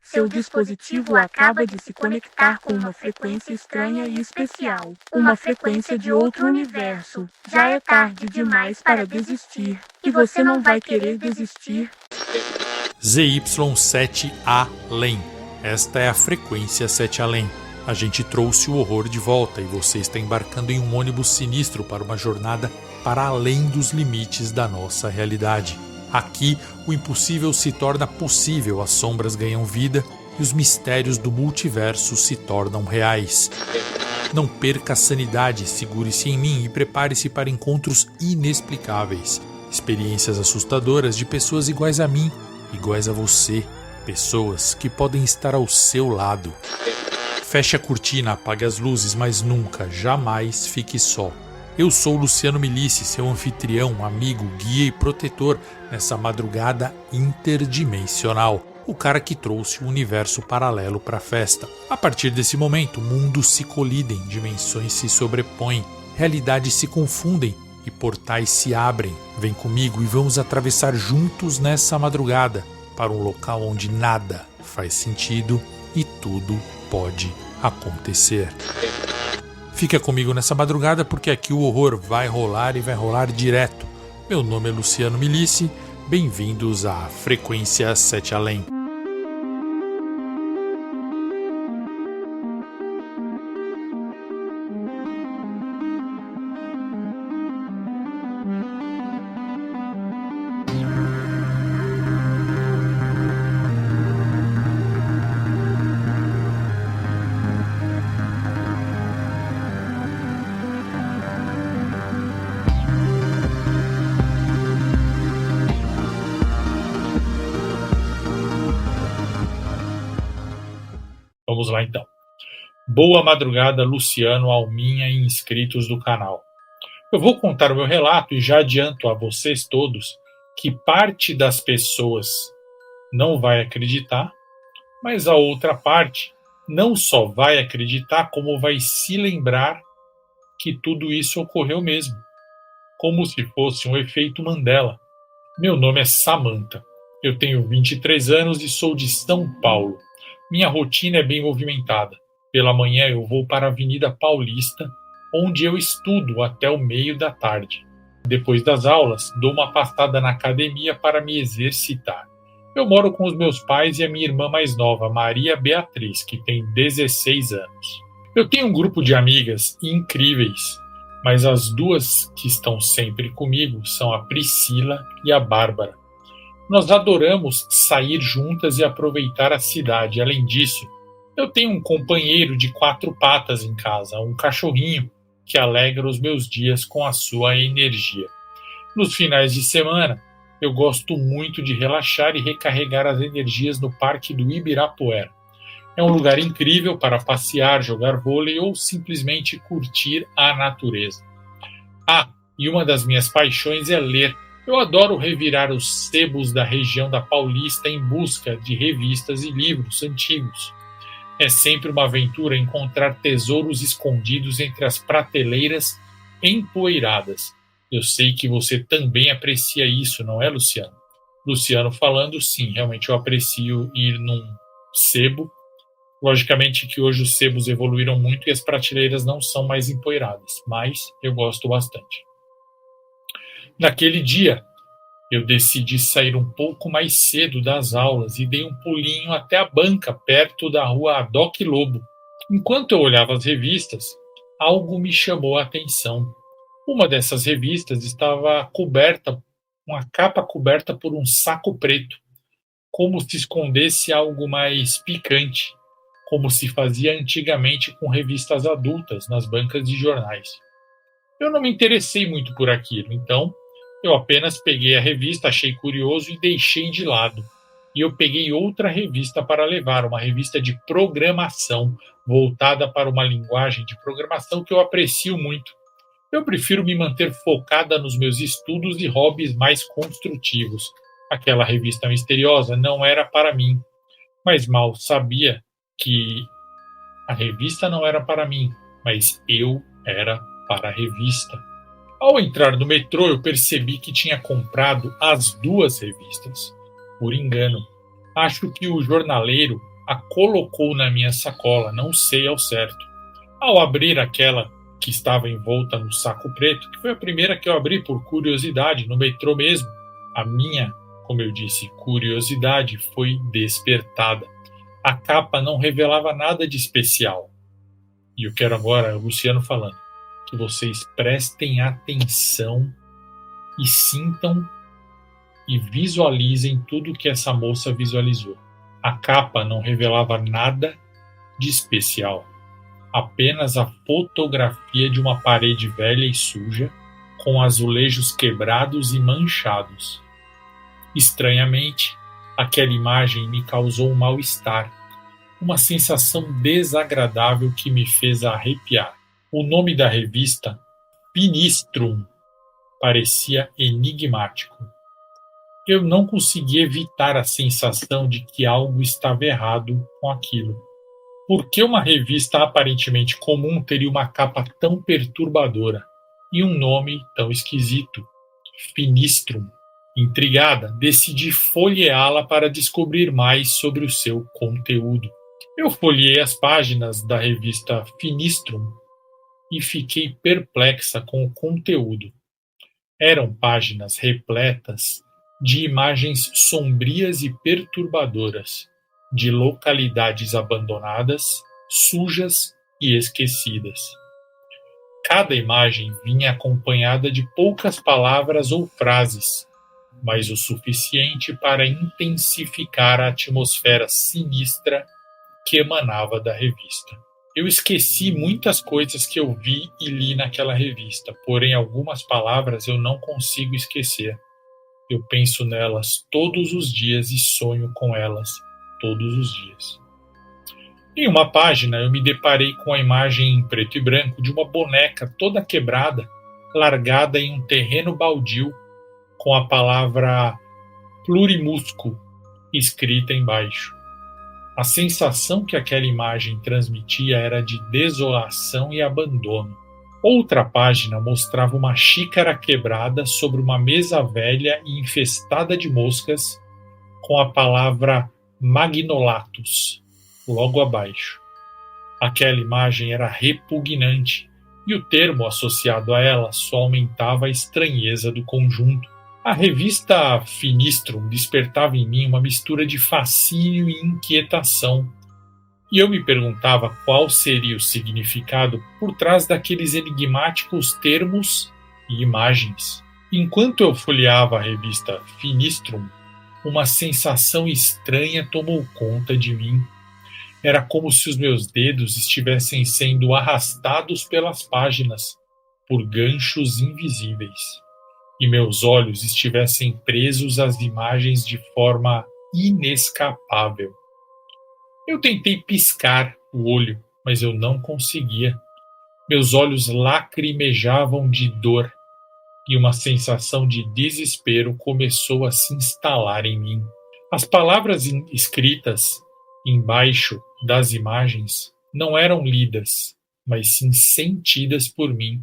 Seu dispositivo acaba de se conectar com uma frequência estranha e especial. Uma frequência de outro universo. Já é tarde demais para desistir. E você não vai querer desistir. ZY7 Além. Esta é a frequência 7 Além. A gente trouxe o horror de volta e você está embarcando em um ônibus sinistro para uma jornada para além dos limites da nossa realidade. Aqui, o impossível se torna possível, as sombras ganham vida e os mistérios do multiverso se tornam reais. Não perca a sanidade, segure-se em mim e prepare-se para encontros inexplicáveis. Experiências assustadoras de pessoas iguais a mim, iguais a você, pessoas que podem estar ao seu lado. Feche a cortina, apague as luzes, mas nunca, jamais fique só. Eu sou Luciano Milici, seu anfitrião, amigo, guia e protetor nessa madrugada interdimensional. O cara que trouxe o universo paralelo para a festa. A partir desse momento, mundos se colidem, dimensões se sobrepõem, realidades se confundem e portais se abrem. Vem comigo e vamos atravessar juntos nessa madrugada para um local onde nada faz sentido e tudo pode acontecer. Fica comigo nessa madrugada porque aqui o horror vai rolar e vai rolar direto. Meu nome é Luciano Milici, bem-vindos à Frequência 7 Além. Vamos lá então. Boa madrugada, Luciano, Alminha e inscritos do canal. Eu vou contar o meu relato e já adianto a vocês todos que parte das pessoas não vai acreditar, mas a outra parte não só vai acreditar, como vai se lembrar que tudo isso ocorreu mesmo, como se fosse um efeito Mandela. Meu nome é Samantha, eu tenho 23 anos e sou de São Paulo. Minha rotina é bem movimentada. Pela manhã eu vou para a Avenida Paulista, onde eu estudo até o meio da tarde. Depois das aulas, dou uma passada na academia para me exercitar. Eu moro com os meus pais e a minha irmã mais nova, Maria Beatriz, que tem 16 anos. Eu tenho um grupo de amigas incríveis, mas as duas que estão sempre comigo são a Priscila e a Bárbara. Nós adoramos sair juntas e aproveitar a cidade. Além disso, eu tenho um companheiro de 4 patas em casa, um cachorrinho que alegra os meus dias com a sua energia. Nos finais de semana, eu gosto muito de relaxar e recarregar as energias no Parque do Ibirapuera. É um lugar incrível para passear, jogar vôlei ou simplesmente curtir a natureza. Ah, e uma das minhas paixões é ler. Eu adoro revirar os sebos da região da Paulista em busca de revistas e livros antigos. É sempre uma aventura encontrar tesouros escondidos entre as prateleiras empoeiradas. Eu sei que você também aprecia isso, não é, Luciano? Luciano falando, sim, realmente eu aprecio ir num sebo. Logicamente que hoje os sebos evoluíram muito e as prateleiras não são mais empoeiradas, mas eu gosto bastante. Naquele dia, eu decidi sair um pouco mais cedo das aulas e dei um pulinho até a banca, perto da rua Adoc Lobo. Enquanto eu olhava as revistas, algo me chamou a atenção. Uma dessas revistas estava coberta, uma capa coberta por um saco preto, como se escondesse algo mais picante, como se fazia antigamente com revistas adultas nas bancas de jornais. Eu não me interessei muito por aquilo, então eu apenas peguei a revista, achei curioso e deixei de lado. E eu peguei outra revista para levar, uma revista de programação, voltada para uma linguagem de programação que eu aprecio muito. Eu prefiro me manter focada nos meus estudos e hobbies mais construtivos. Aquela revista misteriosa não era para mim, mas mal sabia que a revista não era para mim, mas eu era para a revista. Ao entrar no metrô, eu percebi que tinha comprado as duas revistas. Por engano. Acho que o jornaleiro a colocou na minha sacola, não sei ao certo. Ao abrir aquela que estava envolta no saco preto, que foi a primeira que eu abri por curiosidade, no metrô mesmo, a minha, como eu disse, curiosidade foi despertada. A capa não revelava nada de especial. E eu quero agora, o Luciano falando, que vocês prestem atenção e sintam e visualizem tudo que essa moça visualizou. A capa não revelava nada de especial, apenas a fotografia de uma parede velha e suja, com azulejos quebrados e manchados. Estranhamente, aquela imagem me causou um mal-estar, uma sensação desagradável que me fez arrepiar. O nome da revista, Finistrum, parecia enigmático. Eu não conseguia evitar a sensação de que algo estava errado com aquilo. Por que uma revista aparentemente comum teria uma capa tão perturbadora e um nome tão esquisito? Finistrum. Intrigada, decidi folheá-la para descobrir mais sobre o seu conteúdo. Eu folheei as páginas da revista Finistrum e fiquei perplexa com o conteúdo. Eram páginas repletas de imagens sombrias e perturbadoras, de localidades abandonadas, sujas e esquecidas. Cada imagem vinha acompanhada de poucas palavras ou frases, mas o suficiente para intensificar a atmosfera sinistra que emanava da revista. Eu esqueci muitas coisas que eu vi e li naquela revista, porém algumas palavras eu não consigo esquecer. Eu penso nelas todos os dias e sonho com elas todos os dias. Em uma página eu me deparei com a imagem em preto e branco de uma boneca toda quebrada, largada em um terreno baldio, com a palavra plurimusco escrita embaixo. A sensação que aquela imagem transmitia era de desolação e abandono. Outra página mostrava uma xícara quebrada sobre uma mesa velha e infestada de moscas, com a palavra Magnolatus logo abaixo. Aquela imagem era repugnante, e o termo associado a ela só aumentava a estranheza do conjunto. A revista Finistrum despertava em mim uma mistura de fascínio e inquietação, e eu me perguntava qual seria o significado por trás daqueles enigmáticos termos e imagens. Enquanto eu folheava a revista Finistrum, uma sensação estranha tomou conta de mim. Era como se os meus dedos estivessem sendo arrastados pelas páginas por ganchos invisíveis, e meus olhos estivessem presos às imagens de forma inescapável. Eu tentei piscar o olho, mas eu não conseguia. Meus olhos lacrimejavam de dor, e uma sensação de desespero começou a se instalar em mim. As palavras escritas embaixo das imagens não eram lidas, mas sim sentidas por mim.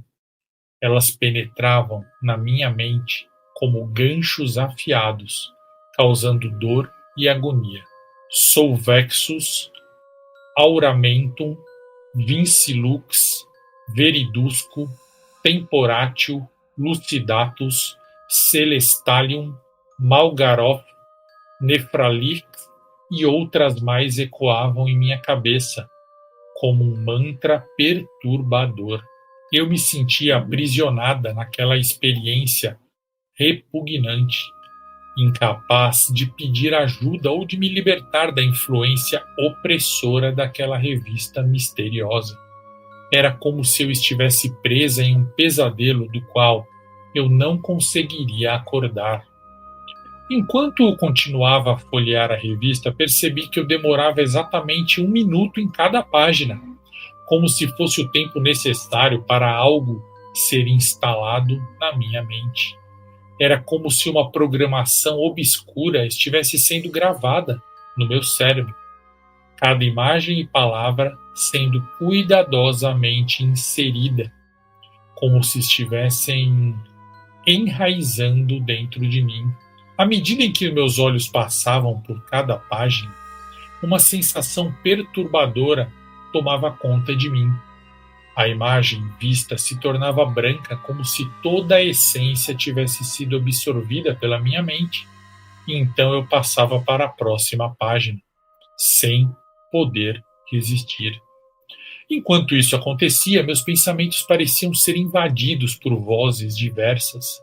Elas penetravam na minha mente como ganchos afiados, causando dor e agonia. Solvexus, auramentum, vincilux, veridusco, temporatio, lucidatus, celestalium, malgaroth, nefralix e outras mais ecoavam em minha cabeça, como um mantra perturbador. Eu me sentia aprisionada naquela experiência repugnante, incapaz de pedir ajuda ou de me libertar da influência opressora daquela revista misteriosa. Era como se eu estivesse presa em um pesadelo do qual eu não conseguiria acordar. Enquanto eu continuava a folhear a revista, percebi que eu demorava exatamente 1 minuto em cada página, como se fosse o tempo necessário para algo ser instalado na minha mente. Era como se uma programação obscura estivesse sendo gravada no meu cérebro, cada imagem e palavra sendo cuidadosamente inserida, como se estivessem enraizando dentro de mim. À medida em que meus olhos passavam por cada página, uma sensação perturbadora tomava conta de mim. A imagem vista se tornava branca, como se toda a essência tivesse sido absorvida pela minha mente. E então eu passava para a próxima página, sem poder resistir. Enquanto isso acontecia, meus pensamentos pareciam ser invadidos por vozes diversas,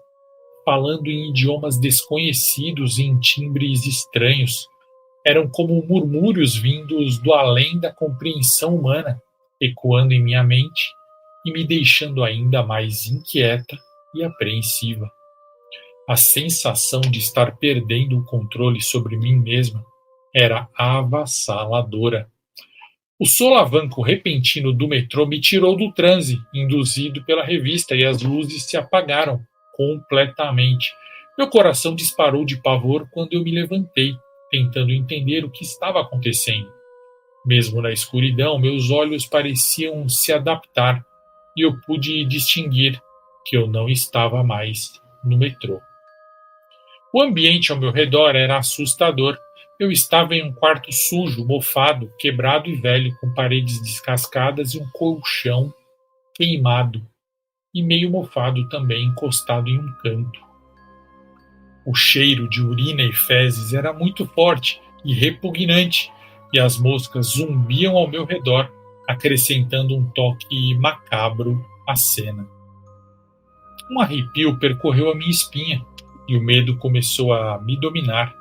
falando em idiomas desconhecidos e em timbres estranhos. Eram como murmúrios vindos do além da compreensão humana, ecoando em minha mente e me deixando ainda mais inquieta e apreensiva. A sensação de estar perdendo o controle sobre mim mesma era avassaladora. O solavanco repentino do metrô me tirou do transe induzido pela revista e as luzes se apagaram completamente. Meu coração disparou de pavor quando eu me levantei, tentando entender o que estava acontecendo. Mesmo na escuridão, meus olhos pareciam se adaptar e eu pude distinguir que eu não estava mais no metrô. O ambiente ao meu redor era assustador. Eu estava em um quarto sujo, mofado, quebrado e velho, com paredes descascadas e um colchão queimado, e meio mofado também, encostado em um canto. O cheiro de urina e fezes era muito forte e repugnante, e as moscas zumbiam ao meu redor, acrescentando um toque macabro à cena. Um arrepio percorreu a minha espinha, e o medo começou a me dominar.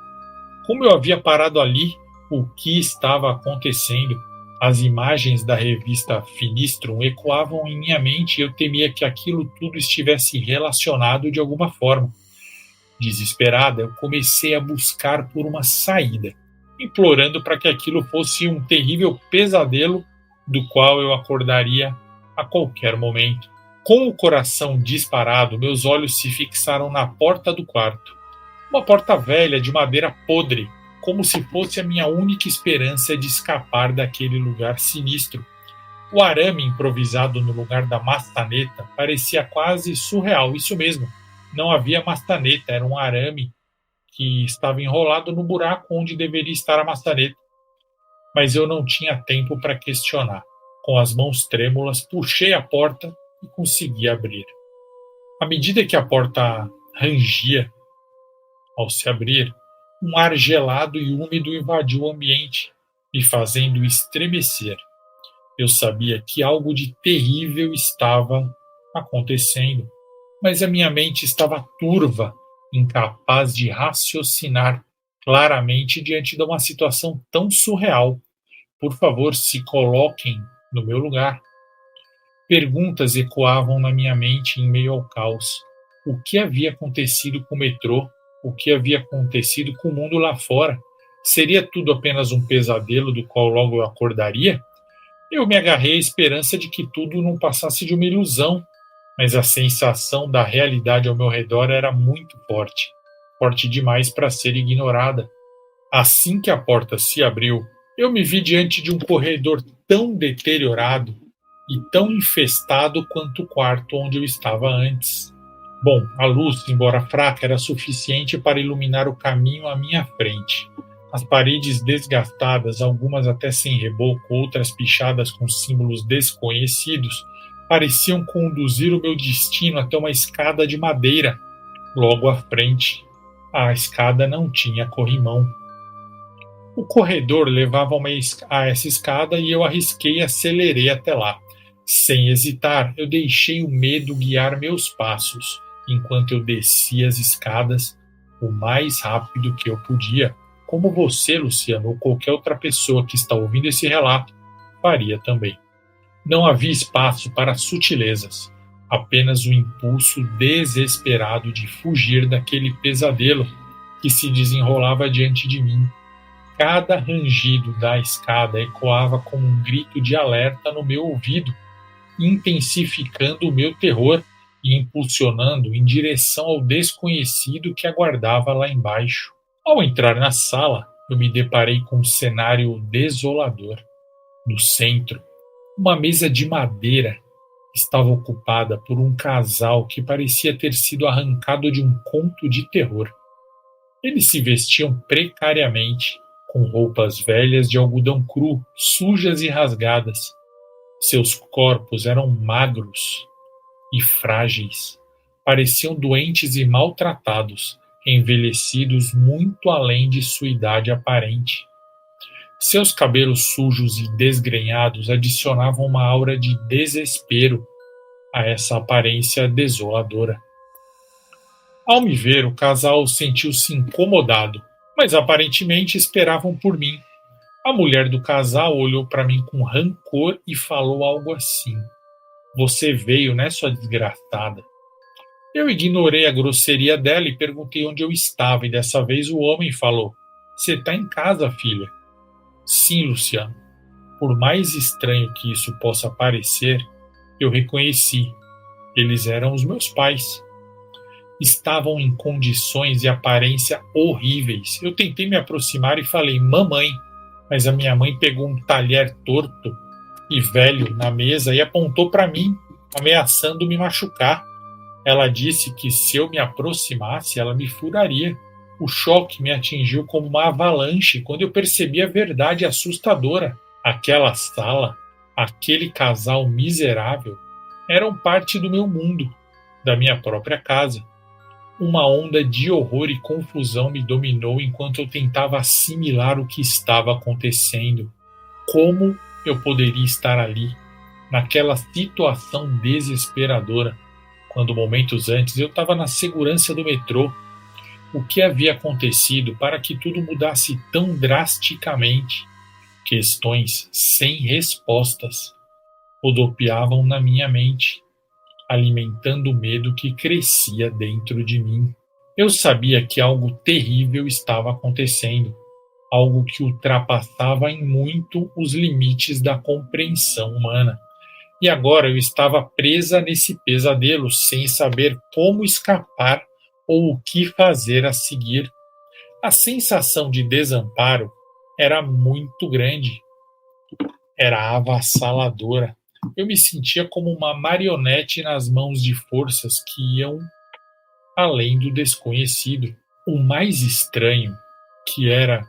Como eu havia parado ali, o que estava acontecendo? As imagens da revista Finistrum ecoavam em minha mente e eu temia que aquilo tudo estivesse relacionado de alguma forma. Desesperada, eu comecei a buscar por uma saída, implorando para que aquilo fosse um terrível pesadelo do qual eu acordaria a qualquer momento. Com o coração disparado, meus olhos se fixaram na porta do quarto. Uma porta velha de madeira podre, como se fosse a minha única esperança de escapar daquele lugar sinistro. O arame improvisado no lugar da maçaneta parecia quase surreal, isso mesmo. Não havia maçaneta, era um arame que estava enrolado no buraco onde deveria estar a maçaneta. Mas eu não tinha tempo para questionar. Com as mãos trêmulas, puxei a porta e consegui abrir. À medida que a porta rangia, ao se abrir, um ar gelado e úmido invadiu o ambiente, me fazendo estremecer. Eu sabia que algo de terrível estava acontecendo, mas a minha mente estava turva, incapaz de raciocinar claramente diante de uma situação tão surreal. Por favor, se coloquem no meu lugar. Perguntas ecoavam na minha mente em meio ao caos. O que havia acontecido com o metrô? O que havia acontecido com o mundo lá fora? Seria tudo apenas um pesadelo do qual logo eu acordaria? Eu me agarrei à esperança de que tudo não passasse de uma ilusão, mas a sensação da realidade ao meu redor era muito forte, forte demais para ser ignorada. Assim que a porta se abriu, eu me vi diante de um corredor tão deteriorado e tão infestado quanto o quarto onde eu estava antes. Bom, a luz, embora fraca, era suficiente para iluminar o caminho à minha frente. As paredes desgastadas, algumas até sem reboco, outras pichadas com símbolos desconhecidos, pareciam conduzir o meu destino até uma escada de madeira. Logo à frente, a escada não tinha corrimão. O corredor levava a essa escada e eu arrisquei e acelerei até lá. Sem hesitar, eu deixei o medo guiar meus passos, enquanto eu descia as escadas o mais rápido que eu podia, como você, Luciano, ou qualquer outra pessoa que está ouvindo esse relato, faria também. Não havia espaço para sutilezas, apenas o impulso desesperado de fugir daquele pesadelo que se desenrolava diante de mim. Cada rangido da escada ecoava como um grito de alerta no meu ouvido, intensificando o meu terror e impulsionando em direção ao desconhecido que aguardava lá embaixo. Ao entrar na sala, eu me deparei com um cenário desolador. No centro, uma mesa de madeira estava ocupada por um casal que parecia ter sido arrancado de um conto de terror. Eles se vestiam precariamente, com roupas velhas de algodão cru, sujas e rasgadas. Seus corpos eram magros e frágeis. Pareciam doentes e maltratados, envelhecidos muito além de sua idade aparente. Seus cabelos sujos e desgrenhados adicionavam uma aura de desespero a essa aparência desoladora. Ao me ver, o casal sentiu-se incomodado, mas aparentemente esperavam por mim. A mulher do casal olhou para mim com rancor e falou algo assim: "Você veio, né, sua desgraçada?" Eu ignorei a grosseria dela e perguntei onde eu estava, e dessa vez o homem falou: "Você está em casa, filha?" Sim, Luciano. Por mais estranho que isso possa parecer, eu reconheci. Eles eram os meus pais. Estavam em condições e aparência horríveis. Eu tentei me aproximar e falei: "Mamãe", mas a minha mãe pegou um talher torto e velho na mesa e apontou para mim, ameaçando me machucar. Ela disse que se eu me aproximasse, ela me furaria. O choque me atingiu como uma avalanche quando eu percebi a verdade assustadora. Aquela sala, aquele casal miserável, eram parte do meu mundo, da minha própria casa. Uma onda de horror e confusão me dominou enquanto eu tentava assimilar o que estava acontecendo. Como eu poderia estar ali, naquela situação desesperadora, quando momentos antes eu estava na segurança do metrô? O que havia acontecido para que tudo mudasse tão drasticamente? Questões sem respostas rodopiavam na minha mente, alimentando o medo que crescia dentro de mim. Eu sabia que algo terrível estava acontecendo, algo que ultrapassava em muito os limites da compreensão humana. E agora eu estava presa nesse pesadelo, sem saber como escapar ou o que fazer a seguir. A sensação de desamparo era muito grande, era avassaladora. Eu me sentia como uma marionete nas mãos de forças que iam além do desconhecido. O mais estranho, que era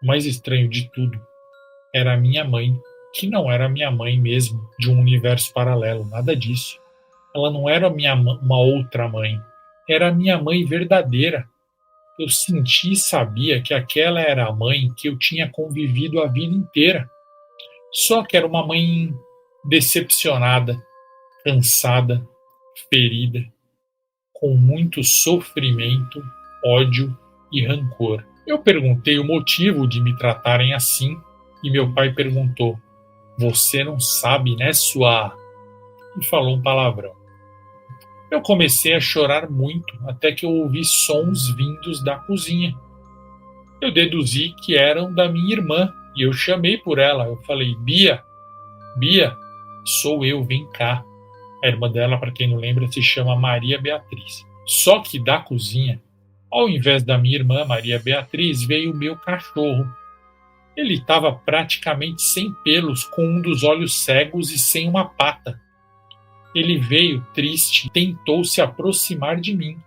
o mais estranho de tudo, era a minha mãe, que não era minha mãe mesmo, de um universo paralelo, nada disso. Ela não era uma outra mãe, era a minha mãe verdadeira. Eu senti e sabia que aquela era a mãe que eu tinha convivido a vida inteira. Só que era uma mãe decepcionada, cansada, ferida, com muito sofrimento, ódio e rancor. Eu perguntei o motivo de me tratarem assim e meu pai perguntou: "Você não sabe, né, sua..." E falou um palavrão. Eu comecei a chorar muito até que eu ouvi sons vindos da cozinha. Eu deduzi que eram da minha irmã e eu chamei por ela. Eu falei: "Bia, Bia, sou eu, vem cá." A irmã dela, para quem não lembra, se chama Maria Beatriz. Só que da cozinha, ao invés da minha irmã Maria Beatriz, veio o meu cachorro. Ele estava praticamente sem pelos, com um dos olhos cegos e sem uma pata. Ele veio triste, tentou se aproximar de mim,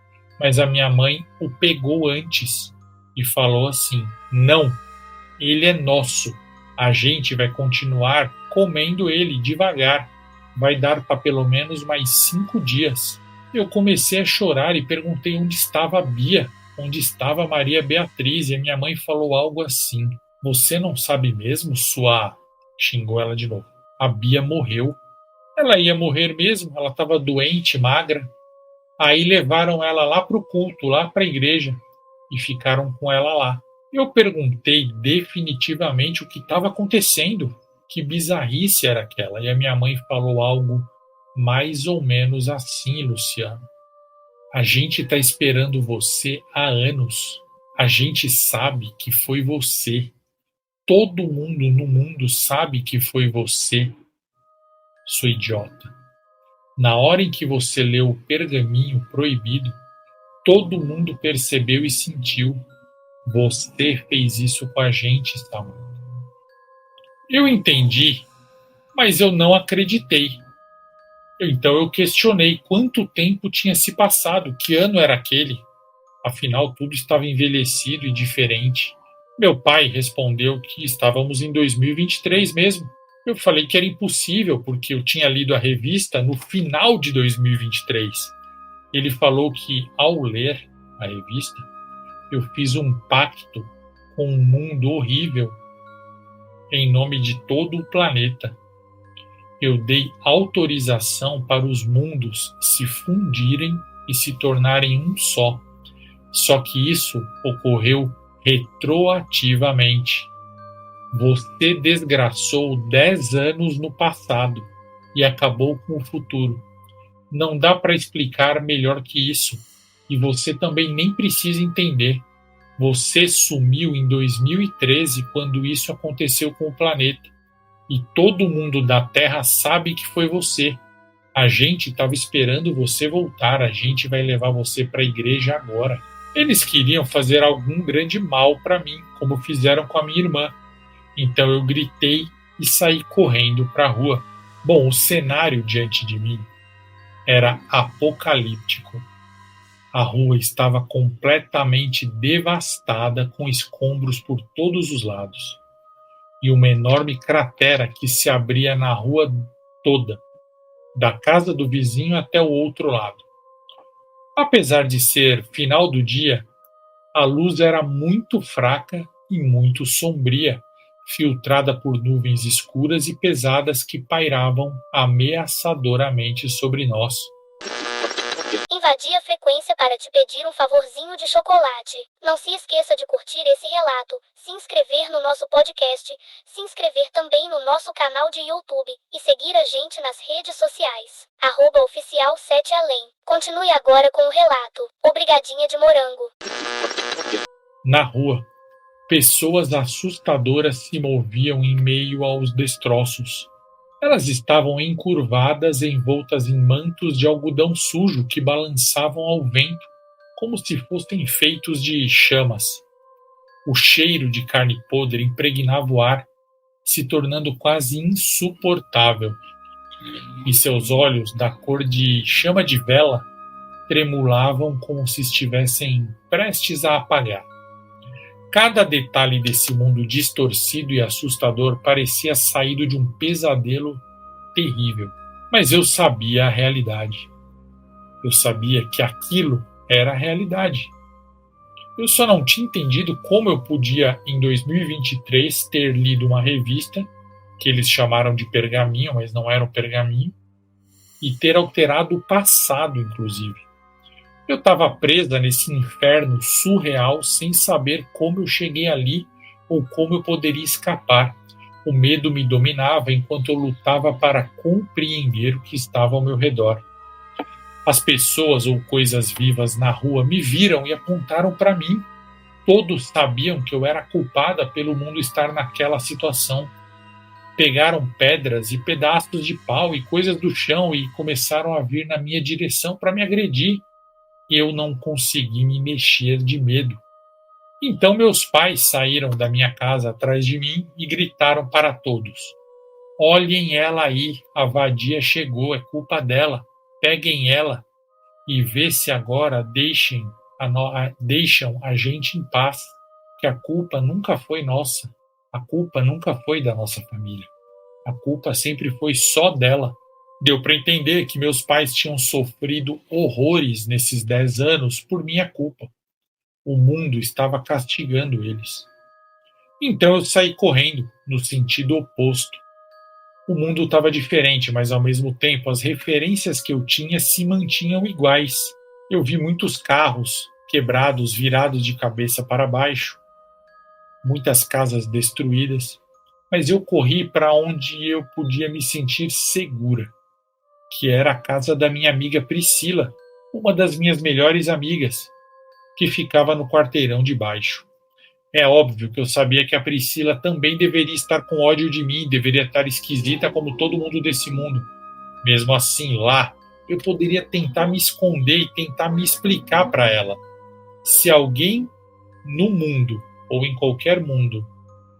mas a minha mãe o pegou antes e falou assim: "Não, ele é nosso. A gente vai continuar comendo ele devagar. Vai dar para pelo menos mais 5 dias." Eu comecei a chorar e perguntei onde estava a Bia, onde estava a Maria Beatriz, e a minha mãe falou algo assim: "Você não sabe mesmo, sua..." Xingou ela de novo. "A Bia morreu." Ela ia morrer mesmo, ela estava doente, magra. Aí levaram ela lá para o culto, lá para a igreja, e ficaram com ela lá. Eu perguntei definitivamente o que estava acontecendo, que bizarrice era aquela, e a minha mãe falou algo mais ou menos assim: "Luciano, a gente está esperando você há anos. A gente sabe que foi você. Todo mundo no mundo sabe que foi você, sua idiota. Na hora em que você leu o pergaminho proibido, todo mundo percebeu e sentiu. Você fez isso com a gente, Samuel." Eu entendi, mas eu não acreditei. Então eu questionei quanto tempo tinha se passado, que ano era aquele. Afinal, tudo estava envelhecido e diferente. Meu pai respondeu que estávamos em 2023 mesmo. Eu falei que era impossível, porque eu tinha lido a revista no final de 2023. Ele falou que, ao ler a revista, eu fiz um pacto com um mundo horrível em nome de todo o planeta. Eu dei autorização para os mundos se fundirem e se tornarem um só. Só que isso ocorreu retroativamente. Você desgraçou 10 anos no passado e acabou com o futuro. Não dá para explicar melhor que isso. E você também nem precisa entender. Você sumiu em 2013 quando isso aconteceu com o planeta. E todo mundo da Terra sabe que foi você. A gente estava esperando você voltar. A gente vai levar você para a igreja agora. Eles queriam fazer algum grande mal para mim, como fizeram com a minha irmã. Então eu gritei e saí correndo para a rua. Bom, o cenário diante de mim era apocalíptico. A rua estava completamente devastada, com escombros por todos os lados. E uma enorme cratera que se abria na rua toda, da casa do vizinho até o outro lado. Apesar de ser final do dia, a luz era muito fraca e muito sombria, filtrada por nuvens escuras e pesadas que pairavam ameaçadoramente sobre nós. Invadi a frequência para te pedir um favorzinho de chocolate. Não se esqueça de curtir esse relato, se inscrever no nosso podcast, se inscrever também no nosso canal de YouTube e seguir a gente nas redes sociais. @oficial 7além. Continue agora com o relato. Obrigadinha de morango. Na rua, pessoas assustadoras se moviam em meio aos destroços. Elas estavam encurvadas, envoltas em mantos de algodão sujo que balançavam ao vento, como se fossem feitos de chamas. O cheiro de carne podre impregnava o ar, se tornando quase insuportável, e seus olhos, da cor de chama de vela, tremulavam como se estivessem prestes a apagar. Cada detalhe desse mundo distorcido e assustador parecia saído de um pesadelo terrível. Mas eu sabia a realidade. Eu sabia que aquilo era a realidade. Eu só não tinha entendido como eu podia, em 2023, ter lido uma revista, que eles chamaram de pergaminho, mas não era um pergaminho, e ter alterado o passado, inclusive. Eu estava presa nesse inferno surreal sem saber como eu cheguei ali ou como eu poderia escapar. O medo me dominava enquanto eu lutava para compreender o que estava ao meu redor. As pessoas ou coisas vivas na rua me viram e apontaram para mim. Todos sabiam que eu era culpada pelo mundo estar naquela situação. Pegaram pedras e pedaços de pau e coisas do chão e começaram a vir na minha direção para me agredir. Eu não consegui me mexer de medo. Então meus pais saíram da minha casa atrás de mim e gritaram para todos: "Olhem ela aí, a vadia chegou, é culpa dela. Peguem ela e vê se agora deixam a gente em paz, que a culpa nunca foi nossa. A culpa nunca foi da nossa família. A culpa sempre foi só dela." Deu para entender que meus pais tinham sofrido horrores nesses 10 anos por minha culpa. O mundo estava castigando eles. Então eu saí correndo, no sentido oposto. O mundo estava diferente, mas ao mesmo tempo as referências que eu tinha se mantinham iguais. Eu vi muitos carros quebrados, virados de cabeça para baixo, muitas casas destruídas, mas eu corri para onde eu podia me sentir segura, que era a casa da minha amiga Priscila, uma das minhas melhores amigas, que ficava no quarteirão de baixo. É óbvio que eu sabia que a Priscila também deveria estar com ódio de mim, deveria estar esquisita como todo mundo desse mundo. Mesmo assim, lá, eu poderia tentar me esconder e tentar me explicar para ela. Se alguém no mundo, ou em qualquer mundo,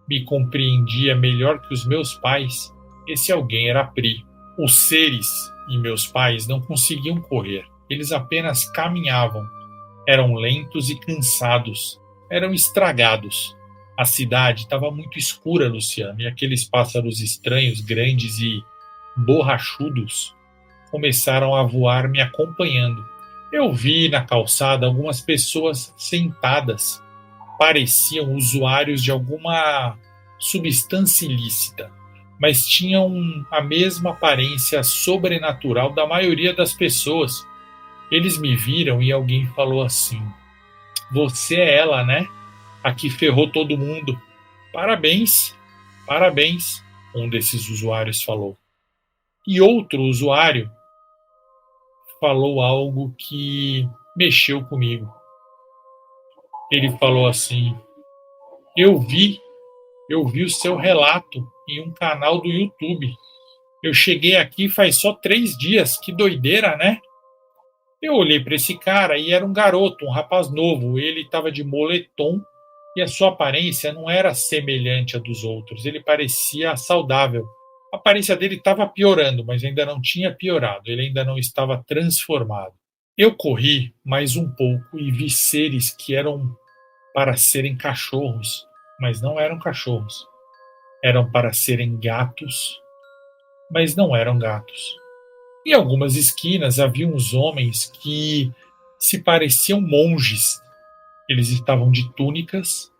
me compreendia melhor que os meus pais, esse alguém era a Pri. Os seres e meus pais não conseguiam correr. Eles apenas caminhavam. Eram lentos e cansados. Eram estragados. A cidade estava muito escura, Luciano, e aqueles pássaros estranhos, grandes e borrachudos, começaram a voar me acompanhando. Eu vi na calçada algumas pessoas sentadas. Pareciam usuários de alguma substância ilícita, mas tinham a mesma aparência sobrenatural da maioria das pessoas. Eles me viram e alguém falou assim: "Você é ela, né? A que ferrou todo mundo. Parabéns, parabéns", um desses usuários falou. E outro usuário falou algo que mexeu comigo. Ele falou assim: Eu vi o seu relato em um canal do YouTube. Eu cheguei aqui faz só 3 dias, que doideira, né?" Eu olhei para esse cara e era um garoto, um rapaz novo. Ele estava de moletom e a sua aparência não era semelhante à dos outros. Ele parecia saudável. A aparência dele estava piorando, mas ainda não tinha piorado. Ele ainda não estava transformado. Eu corri mais um pouco e vi seres que eram para serem cachorros, mas não eram cachorros. Eram para serem gatos, mas não eram gatos. Em algumas esquinas havia uns homens que se pareciam monges. Eles estavam de túnicas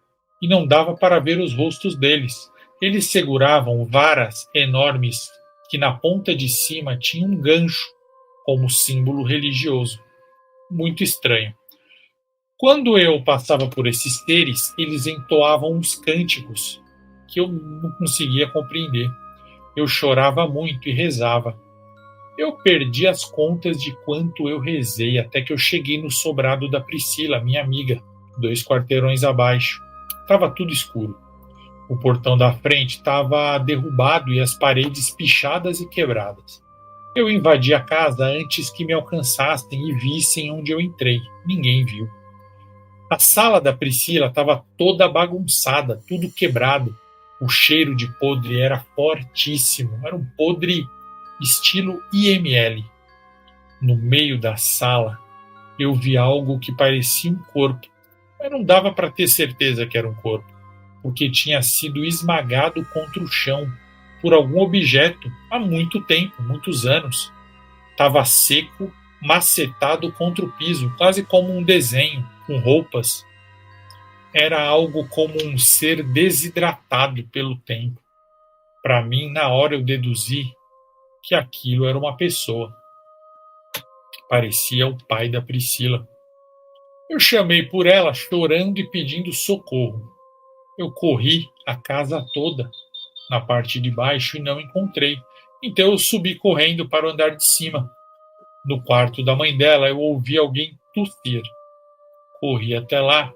e não dava para ver os rostos deles. Eles seguravam varas enormes que na ponta de cima tinham um gancho como símbolo religioso. Muito estranho. Quando eu passava por esses seres, eles entoavam uns cânticos que eu não conseguia compreender. Eu chorava muito e rezava. Eu perdi as contas de quanto eu rezei até que eu cheguei no sobrado da Priscila, minha amiga, 2 quarteirões abaixo. Estava tudo escuro. O portão da frente estava derrubado e as paredes pichadas e quebradas. Eu invadi a casa antes que me alcançassem e vissem onde eu entrei. Ninguém viu. A sala da Priscila estava toda bagunçada, tudo quebrado. O cheiro de podre era fortíssimo. Era um podre estilo IML. No meio da sala, eu vi algo que parecia um corpo, mas não dava para ter certeza que era um corpo, porque tinha sido esmagado contra o chão por algum objeto há muito tempo, muitos anos. Estava seco, macetado contra o piso, quase como um desenho, com roupas. Era algo como um ser desidratado pelo tempo. Para mim, na hora eu deduzi que aquilo era uma pessoa. Parecia o pai da Priscila. Eu chamei por ela, chorando e pedindo socorro. Eu corri a casa toda, na parte de baixo, e não encontrei. Então eu subi correndo para o andar de cima. No quarto da mãe dela, eu ouvi alguém tossir. Corri até lá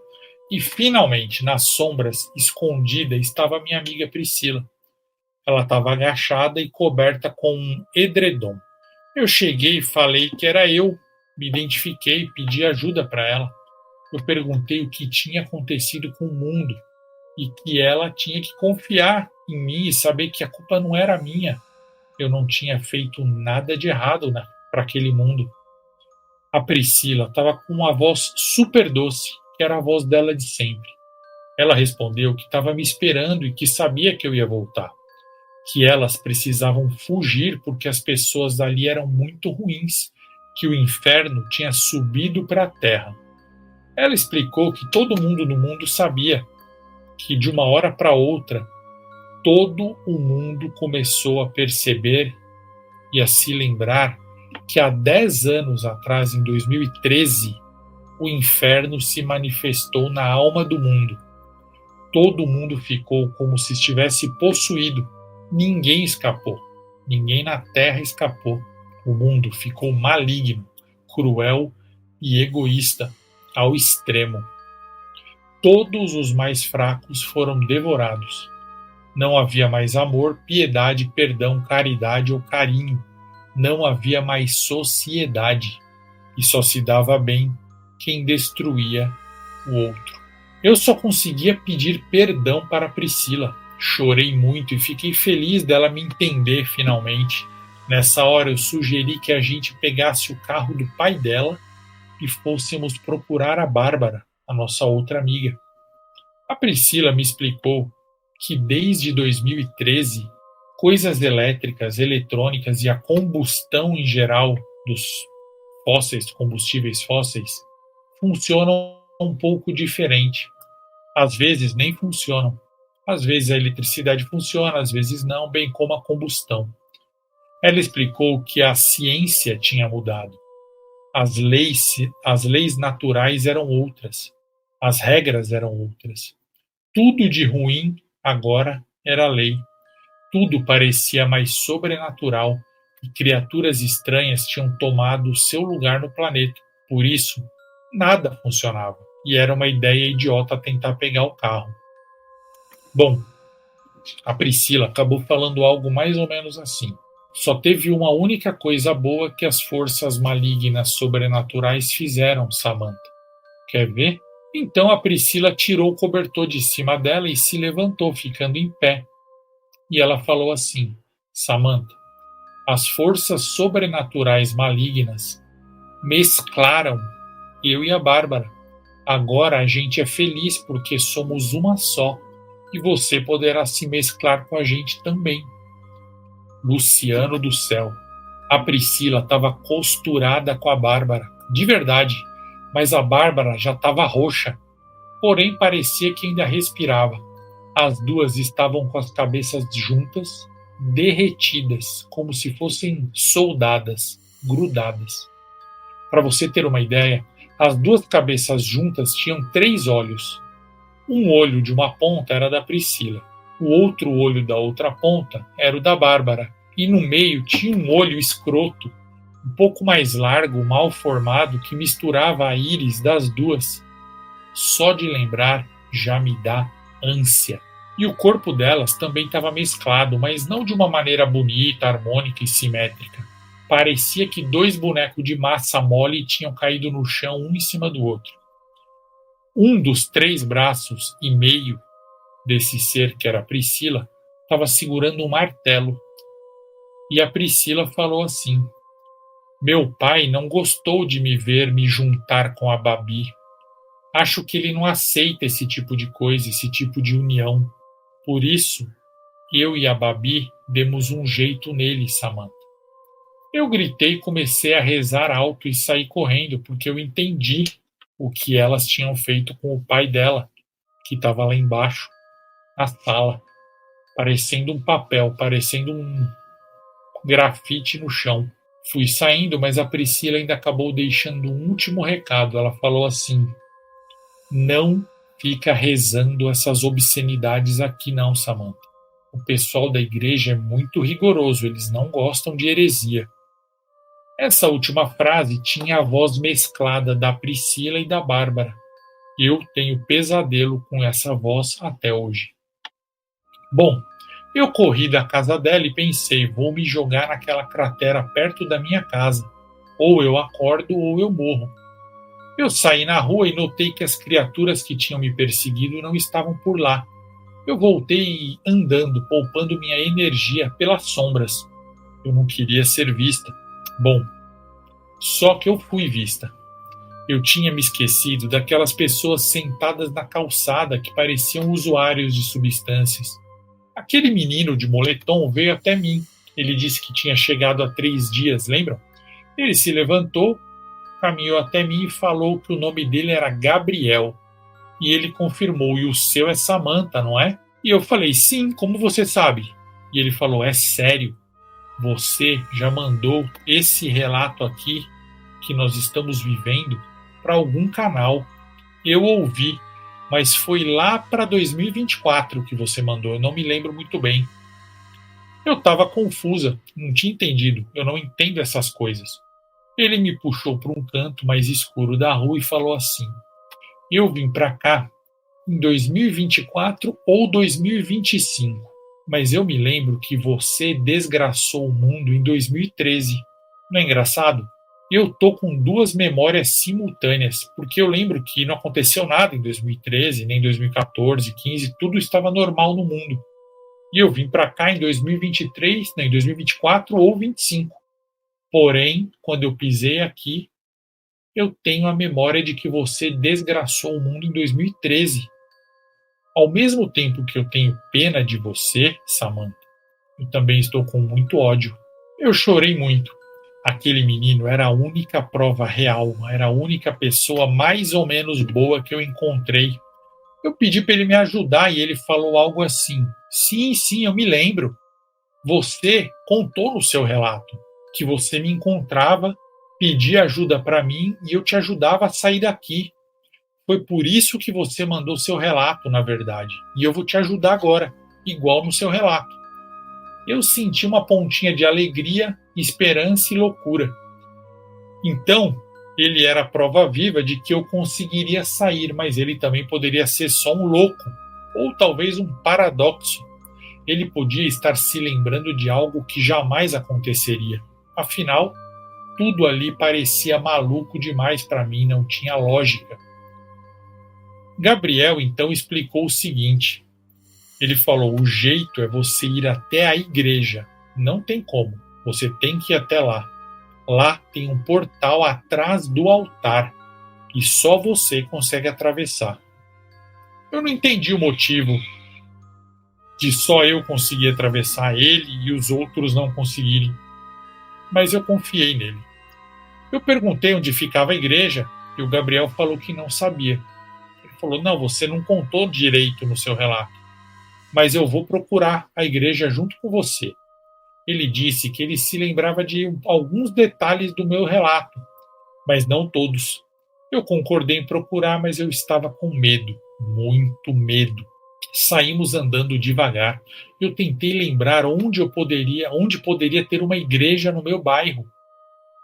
e, finalmente, nas sombras, escondida, estava minha amiga Priscila. Ela estava agachada e coberta com um edredom. Eu cheguei e falei que era eu. Me identifiquei e pedi ajuda para ela. Eu perguntei o que tinha acontecido com o mundo e que ela tinha que confiar em mim e saber que a culpa não era minha. Eu não tinha feito nada de errado para aquele mundo. A Priscila estava com uma voz super doce, que era a voz dela de sempre. Ela respondeu que estava me esperando e que sabia que eu ia voltar. Que elas precisavam fugir porque as pessoas ali eram muito ruins, que o inferno tinha subido para a terra. Ela explicou que todo mundo no mundo sabia que de uma hora para outra todo o mundo começou a perceber e a se lembrar que há 10 anos atrás, em 2013, o inferno se manifestou na alma do mundo. Todo mundo ficou como se estivesse possuído. Ninguém escapou. Ninguém na Terra escapou. O mundo ficou maligno, cruel e egoísta ao extremo. Todos os mais fracos foram devorados. Não havia mais amor, piedade, perdão, caridade ou carinho. Não havia mais sociedade. E só se dava bem quem destruía o outro. Eu só conseguia pedir perdão para Priscila. Chorei muito e fiquei feliz dela me entender finalmente. Nessa hora eu sugeri que a gente pegasse o carro do pai dela e fôssemos procurar a Bárbara, a nossa outra amiga. A Priscila me explicou que desde 2013, coisas elétricas, eletrônicas e a combustão em geral dos fósseis, combustíveis fósseis, funcionam um pouco diferente. Às vezes nem funcionam. Às vezes a eletricidade funciona, às vezes não, bem como a combustão. Ela explicou que a ciência tinha mudado. As leis naturais eram outras. As regras eram outras. Tudo de ruim agora era lei. Tudo parecia mais sobrenatural e criaturas estranhas tinham tomado seu lugar no planeta. Por isso, nada funcionava e era uma ideia idiota tentar pegar o carro. Bom, a Priscila acabou falando algo mais ou menos assim. Só teve uma única coisa boa que as forças malignas sobrenaturais fizeram, Samantha. Quer ver? Então a Priscila tirou o cobertor de cima dela e se levantou, ficando em pé. E ela falou assim: Samantha, as forças sobrenaturais malignas mesclaram eu e a Bárbara. Agora a gente é feliz porque somos uma só e você poderá se mesclar com a gente também. Luciano do céu. A Priscila estava costurada com a Bárbara, de verdade, mas a Bárbara já estava roxa, porém parecia que ainda respirava. As duas estavam com as cabeças juntas, derretidas, como se fossem soldadas, grudadas. Para você ter uma ideia, as duas cabeças juntas tinham 3 olhos. Um olho de uma ponta era da Priscila, o outro olho da outra ponta era o da Bárbara, e no meio tinha um olho escroto, um pouco mais largo, mal formado, que misturava a íris das duas. Só de lembrar já me dá ânsia. E o corpo delas também estava mesclado, mas não de uma maneira bonita, harmônica e simétrica. Parecia que 2 bonecos de massa mole tinham caído no chão um em cima do outro. Um dos 3 braços e meio desse ser, que era a Priscila, estava segurando um martelo. E a Priscila falou assim: meu pai não gostou de me ver me juntar com a Babi. Acho que ele não aceita esse tipo de coisa, esse tipo de união. Por isso, eu e a Babi demos um jeito nele, Samantha. Eu gritei e comecei a rezar alto e saí correndo, porque eu entendi o que elas tinham feito com o pai dela, que estava lá embaixo, na sala, parecendo um papel, parecendo um grafite no chão. Fui saindo, mas a Priscila ainda acabou deixando um último recado. Ela falou assim: não fica rezando essas obscenidades aqui não, Samantha. O pessoal da igreja é muito rigoroso, eles não gostam de heresia. Essa última frase tinha a voz mesclada da Priscila e da Bárbara. Eu tenho pesadelo com essa voz até hoje. Bom, eu corri da casa dela e pensei: vou me jogar naquela cratera perto da minha casa. Ou eu acordo ou eu morro. Eu saí na rua e notei que as criaturas que tinham me perseguido não estavam por lá. Eu voltei andando, poupando minha energia pelas sombras. Eu não queria ser vista. Bom, só que eu fui vista. Eu tinha me esquecido daquelas pessoas sentadas na calçada que pareciam usuários de substâncias. Aquele menino de moletom veio até mim. Ele disse que tinha chegado há 3 dias, lembram? Ele se levantou, caminhou até mim e falou que o nome dele era Gabriel. E ele confirmou: e o seu é Samantha, não é? E eu falei: sim, como você sabe? E ele falou: é sério, você já mandou esse relato aqui que nós estamos vivendo para algum canal. Eu ouvi, mas foi lá para 2024 que você mandou, eu não me lembro muito bem. Eu estava confusa, não tinha entendido, eu não entendo essas coisas. Ele me puxou para um canto mais escuro da rua e falou assim: eu vim para cá em 2024 ou 2025, mas eu me lembro que você desgraçou o mundo em 2013. Não é engraçado? Eu tô com 2 memórias simultâneas, porque eu lembro que não aconteceu nada em 2013, nem 2014, 15, tudo estava normal no mundo. E eu vim para cá em 2023, em 2024 ou 25. Porém, quando eu pisei aqui, eu tenho a memória de que você desgraçou o mundo em 2013. Ao mesmo tempo que eu tenho pena de você, Samantha, eu também estou com muito ódio. Eu chorei muito. Aquele menino era a única prova real, era a única pessoa mais ou menos boa que eu encontrei. Eu pedi para ele me ajudar e ele falou algo assim: sim, sim, eu me lembro. Você contou no seu relato que você me encontrava, pedia ajuda para mim e eu te ajudava a sair daqui. Foi por isso que você mandou seu relato, na verdade. E eu vou te ajudar agora, igual no seu relato. Eu senti uma pontinha de alegria, esperança e loucura. Então, ele era a prova viva de que eu conseguiria sair, mas ele também poderia ser só um louco, ou talvez um paradoxo. Ele podia estar se lembrando de algo que jamais aconteceria. Afinal, tudo ali parecia maluco demais para mim, não tinha lógica. Gabriel então explicou o seguinte. Ele falou: o jeito é você ir até a igreja. Não tem como. Você tem que ir até lá. Lá tem um portal atrás do altar e só você consegue atravessar. Eu não entendi o motivo de só eu conseguir atravessar ele e os outros não conseguirem, mas eu confiei nele. Eu perguntei onde ficava a igreja e o Gabriel falou que não sabia. Ele falou: não, você não contou direito no seu relato, mas eu vou procurar a igreja junto com você. Ele disse que ele se lembrava de alguns detalhes do meu relato, mas não todos. Eu concordei em procurar, mas eu estava com medo, muito medo. Saímos andando devagar. Eu tentei lembrar onde poderia ter uma igreja no meu bairro,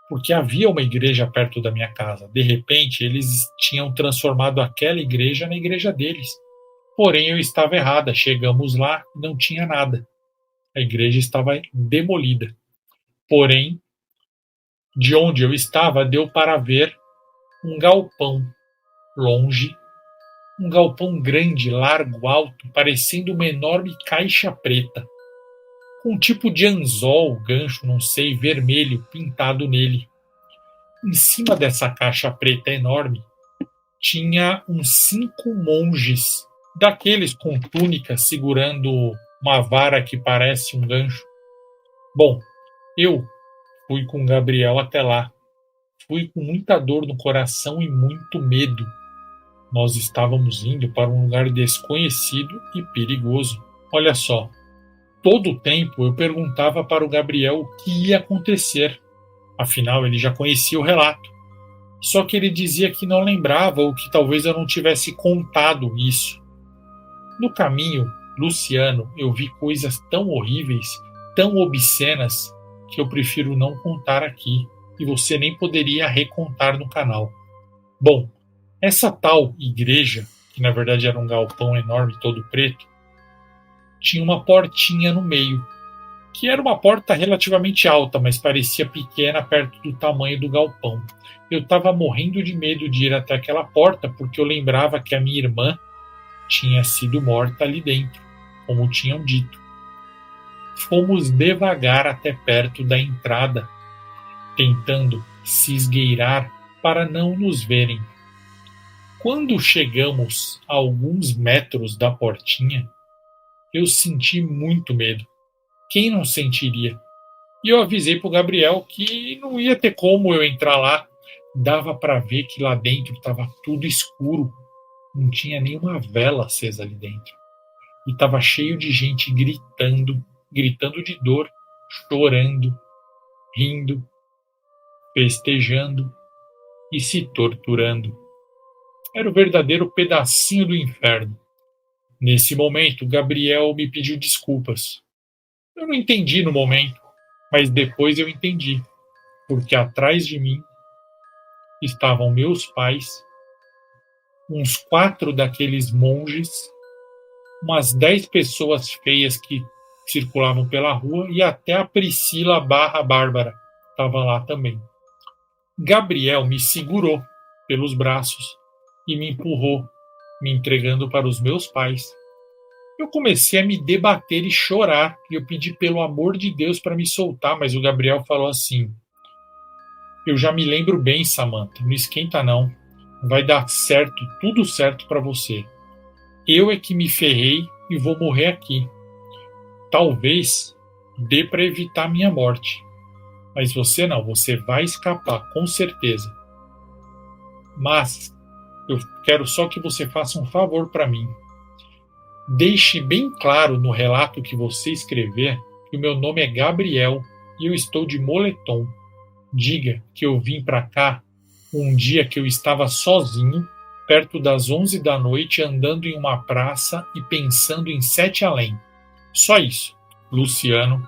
porque havia uma igreja perto da minha casa. De repente, eles tinham transformado aquela igreja na igreja deles. Porém, eu estava errada. Chegamos lá e não tinha nada. A igreja estava demolida. Porém, de onde eu estava, deu para ver um galpão longe, um galpão grande, largo, alto, parecendo uma enorme caixa preta, com um tipo de anzol, gancho, não sei, vermelho, pintado nele. Em cima dessa caixa preta enorme, tinha uns 5 monges, daqueles com túnica segurando uma vara que parece um gancho. Bom, eu fui com o Gabriel até lá. Fui com muita dor no coração e muito medo. Nós estávamos indo para um lugar desconhecido e perigoso. Olha só, todo o tempo eu perguntava para o Gabriel o que ia acontecer. Afinal, ele já conhecia o relato. Só que ele dizia que não lembrava ou que talvez eu não tivesse contado isso. No caminho, Luciano, eu vi coisas tão horríveis, tão obscenas, que eu prefiro não contar aqui, e você nem poderia recontar no canal. Bom, essa tal igreja, que na verdade era um galpão enorme todo preto, tinha uma portinha no meio, que era uma porta relativamente alta, mas parecia pequena perto do tamanho do galpão. Eu estava morrendo de medo de ir até aquela porta, porque eu lembrava que a minha irmã tinha sido morta ali dentro, como tinham dito. Fomos devagar até perto da entrada, tentando se esgueirar para não nos verem. Quando chegamos a alguns metros da portinha, eu senti muito medo. Quem não sentiria? E eu avisei para o Gabriel que não ia ter como eu entrar lá. Dava para ver que lá dentro estava tudo escuro. Não tinha nenhuma vela acesa ali dentro. E estava cheio de gente gritando de dor, chorando, rindo, festejando e se torturando. Era o verdadeiro pedacinho do inferno. Nesse momento, Gabriel me pediu desculpas. Eu não entendi no momento, mas depois eu entendi, porque atrás de mim estavam meus pais, uns 4 daqueles monges, umas 10 pessoas feias que circulavam pela rua e até a Priscila / Bárbara estava lá também. Gabriel me segurou pelos braços e me empurrou, me entregando para os meus pais. Eu comecei a me debater e chorar, e eu pedi pelo amor de Deus para me soltar, mas o Gabriel falou assim: eu já me lembro bem, Samantha, não esquenta não, vai dar certo, tudo certo para você. Eu é que me ferrei e vou morrer aqui. Talvez dê para evitar minha morte, mas você não, você vai escapar, com certeza. Mas eu quero só que você faça um favor para mim. Deixe bem claro no relato que você escrever que o meu nome é Gabriel e eu estou de moletom. Diga que eu vim para cá um dia que eu estava sozinho, perto das 11 da noite, andando em uma praça e pensando em Sete Além. Só isso. Luciano,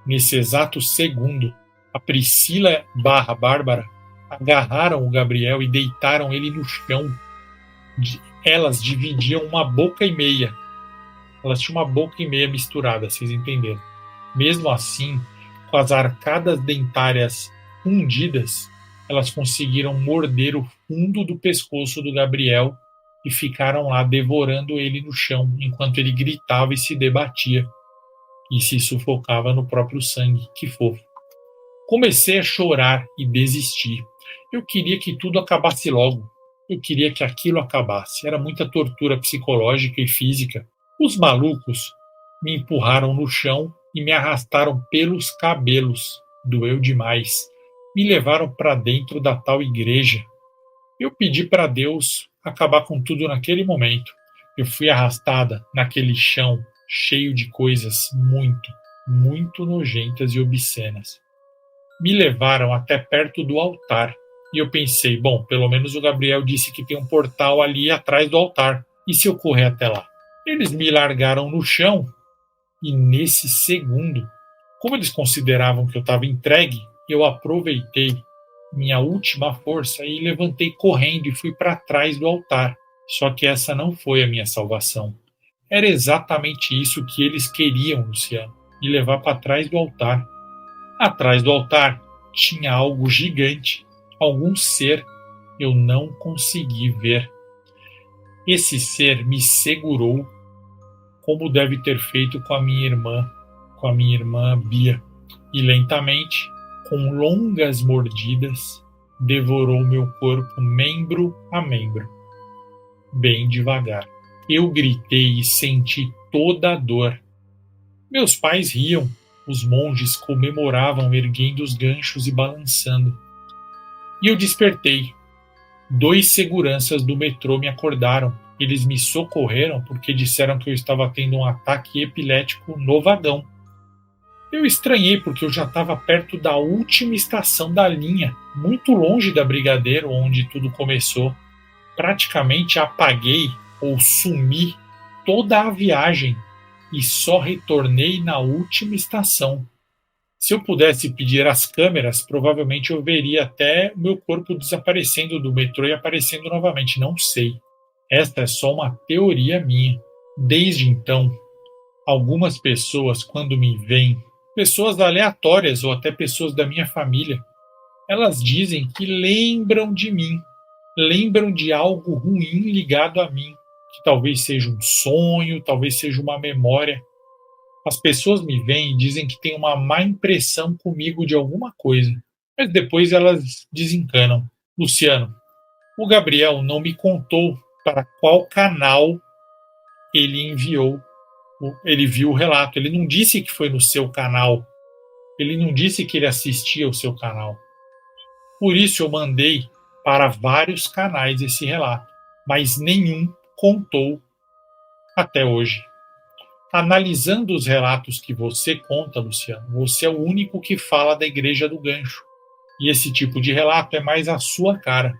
nesse exato segundo, a Priscila barra Bárbara agarraram o Gabriel e deitaram ele no chão. Elas dividiam uma boca e meia. Elas tinham uma boca e meia misturada, vocês entenderam. Mesmo assim, com as arcadas dentárias fundidas, elas conseguiram morder o fundo do pescoço do Gabriel e ficaram lá devorando ele no chão, enquanto ele gritava e se debatia e se sufocava no próprio sangue. Que fofo. Comecei a chorar e desistir. Eu queria que tudo acabasse logo. Eu queria que aquilo acabasse. Era muita tortura psicológica e física. Os malucos me empurraram no chão e me arrastaram pelos cabelos. Doeu demais. Me levaram para dentro da tal igreja. Eu pedi para Deus acabar com tudo naquele momento. Eu fui arrastada naquele chão cheio de coisas muito, muito nojentas e obscenas. Me levaram até perto do altar e eu pensei, bom, pelo menos o Gabriel disse que tem um portal ali atrás do altar. E se eu correr até lá? Eles me largaram no chão e nesse segundo, como eles consideravam que eu estava entregue, eu aproveitei minha última força e levantei correndo e fui para trás do altar. Só que essa não foi a minha salvação. Era exatamente isso que eles queriam, Luciano, me levar para trás do altar. Atrás do altar tinha algo gigante, algum ser eu não consegui ver. Esse ser me segurou, como deve ter feito com a minha irmã Bia, e lentamente, com longas mordidas, devorou meu corpo membro a membro. Bem devagar. Eu gritei e senti toda a dor. Meus pais riam, os monges comemoravam erguendo os ganchos e balançando. E eu despertei. 2 seguranças do metrô me acordaram. Eles me socorreram porque disseram que eu estava tendo um ataque epilético no vagão. Eu estranhei porque eu já estava perto da última estação da linha, muito longe da Brigadeiro, onde tudo começou. Praticamente apaguei ou sumi toda a viagem e só retornei na última estação. Se eu pudesse pedir às câmeras, provavelmente eu veria até meu corpo desaparecendo do metrô e aparecendo novamente. Não sei. Esta é só uma teoria minha. Desde então, algumas pessoas, quando me veem, pessoas aleatórias ou até pessoas da minha família, elas dizem que lembram de mim, lembram de algo ruim ligado a mim, que talvez seja um sonho, talvez seja uma memória. As pessoas me veem e dizem que tem uma má impressão comigo de alguma coisa, mas depois elas desencanam. Luciano, o Gabriel não me contou para qual canal ele enviou, ele viu o relato. Ele não disse que foi no seu canal. Ele não disse que ele assistia ao seu canal. Por isso eu mandei para vários canais esse relato, mas nenhum contou até hoje. Analisando os relatos que você conta, Luciano, você é o único que fala da Igreja do Gancho. E esse tipo de relato é mais a sua cara.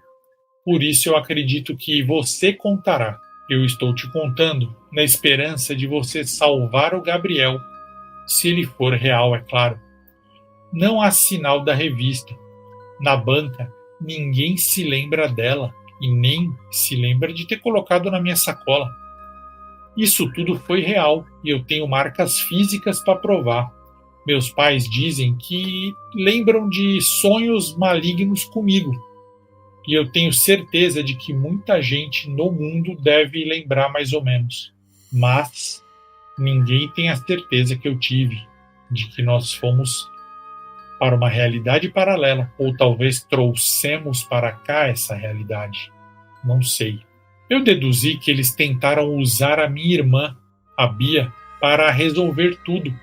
Por isso eu acredito que você contará. Eu estou te contando na esperança de você salvar o Gabriel, se ele for real, é claro. Não há sinal da revista. Na banca, ninguém se lembra dela e nem se lembra de ter colocado na minha sacola. Isso tudo foi real e eu tenho marcas físicas para provar. Meus pais dizem que lembram de sonhos malignos comigo. E eu tenho certeza de que muita gente no mundo deve lembrar mais ou menos. Mas Ninguém tem a certeza que eu tive de que nós fomos para uma realidade paralela, ou talvez trouxemos para cá essa realidade. Não sei. Eu deduzi que eles tentaram usar a minha irmã, a Bia, para resolver tudo,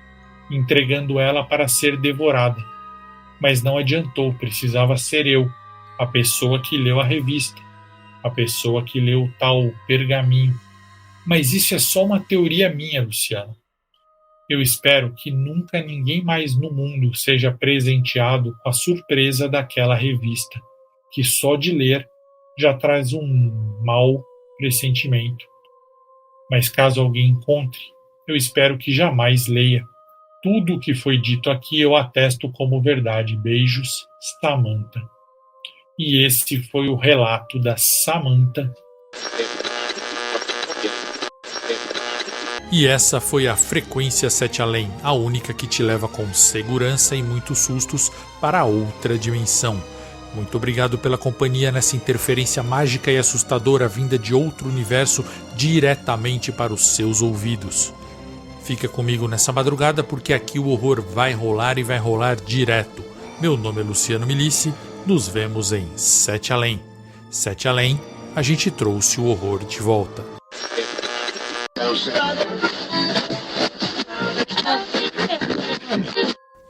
entregando ela para ser devorada. Mas não adiantou, precisava ser eu, a pessoa que leu a revista, a pessoa que leu o tal pergaminho. Mas isso é só uma teoria minha, Luciano. Eu espero que nunca ninguém mais no mundo seja presenteado com a surpresa daquela revista, que só de ler já traz um mau pressentimento. Mas caso alguém encontre, eu espero que jamais leia. Tudo o que foi dito aqui eu atesto como verdade. Beijos, Samantha. E esse foi o relato da Samantha. E essa foi a Frequência 7 Além, a única que te leva com segurança e muitos sustos para outra dimensão. Muito obrigado pela companhia nessa interferência mágica e assustadora vinda de outro universo diretamente para os seus ouvidos. Fica comigo nessa madrugada porque aqui o horror vai rolar e vai rolar direto. Meu nome é Luciano Milici, nos vemos em 7 Além. 7 Além, a gente trouxe o horror de volta.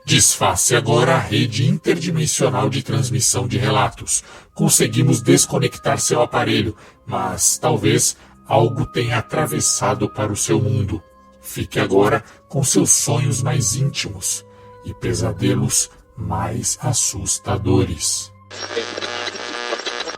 Desface agora a rede interdimensional de transmissão de relatos. Conseguimos desconectar seu aparelho, mas talvez algo tenha atravessado para o seu mundo. Fique agora com seus sonhos mais íntimos e pesadelos mais assustadores.